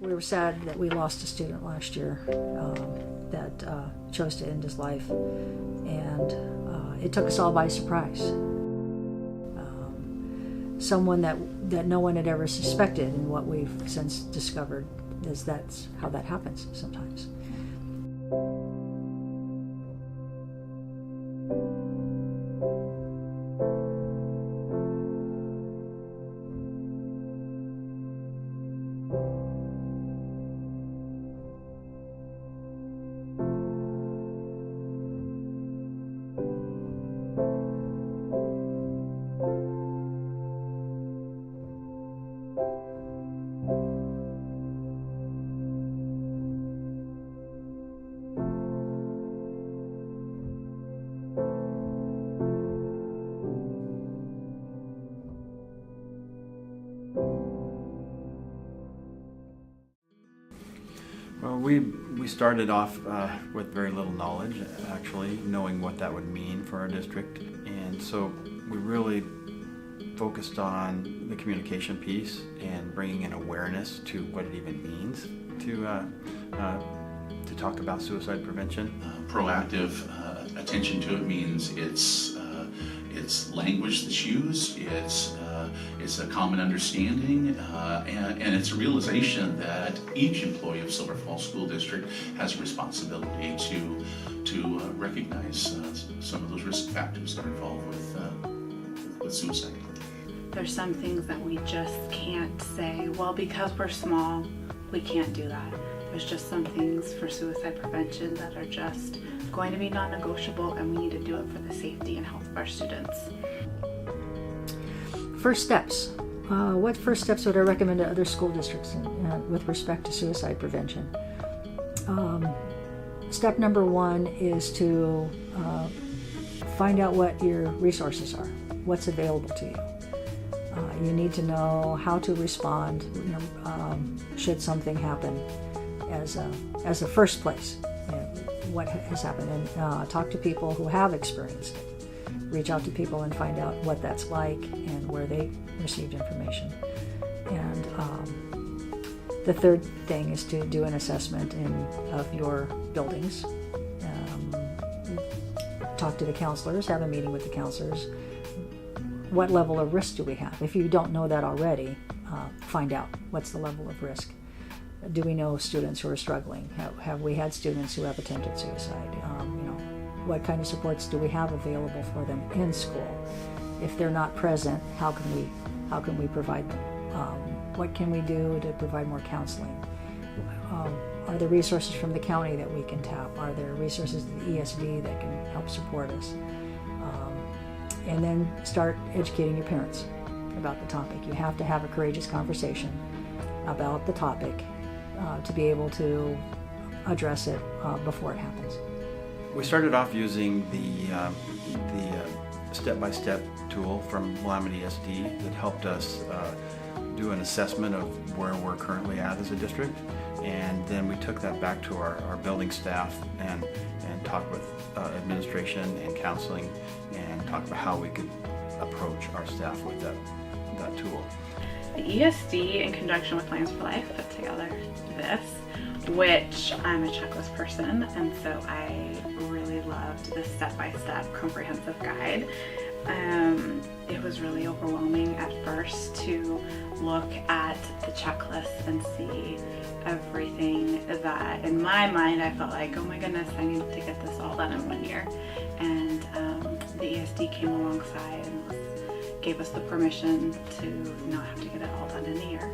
We were sad that we lost a student last year that chose to end his life, and it took us all by surprise. Someone that no one had ever suspected, and what we've since discovered is that's how that happens sometimes. Well, we started off with very little knowledge, actually, knowing what that would mean for our district. And so we really focused on the communication piece and bringing in awareness to what it even means to talk about suicide prevention. Proactive attention to it means it's language that's used, it's a common understanding, and it's a realization that each employee of Silver Falls School District has a responsibility to recognize some of those risk factors that are involved with suicide. There's some things that we just can't say, well, because we're small, we can't do that. There's just some things for suicide prevention that are just going to be non-negotiable, and we need to do it for the safety and health of our students. First steps. What first steps would I recommend to other school districts with respect to suicide prevention? Step number one is to find out what your resources are, what's available to you. You need to know how to respond should something happen as a first place. What has happened, and talk to people who have experienced it. Reach out to people and find out what that's like and where they received information. And the third thing is to do an assessment of your buildings. Talk to the counselors, have a meeting with the counselors. What level of risk do we have? If you don't know that already, find out what's the level of risk. Do we know students who are struggling? Have we had students who have attempted suicide? What kind of supports do we have available for them in school? If they're not present, how can we provide them? What can we do to provide more counseling? Are there resources from the county that we can tap? Are there resources at the ESD that can help support us? And then start educating your parents about the topic. You have to have a courageous conversation about the topic to be able to address it before it happens. We started off using the step-by-step tool from WESD that helped us do an assessment of where we're currently at as a district, and then we took that back to our building staff and talked with administration and counseling and talked about how we could approach our staff with that tool. The ESD, in conjunction with Plans for Life, put together this, which I'm a checklist person, and so I really loved this step-by-step comprehensive guide. It was really overwhelming at first to look at the checklist and see everything that, in my mind, I felt like, oh my goodness, I need to get this all done in 1 year. And the ESD came alongside and gave us the permission to not have to get it all done in a year.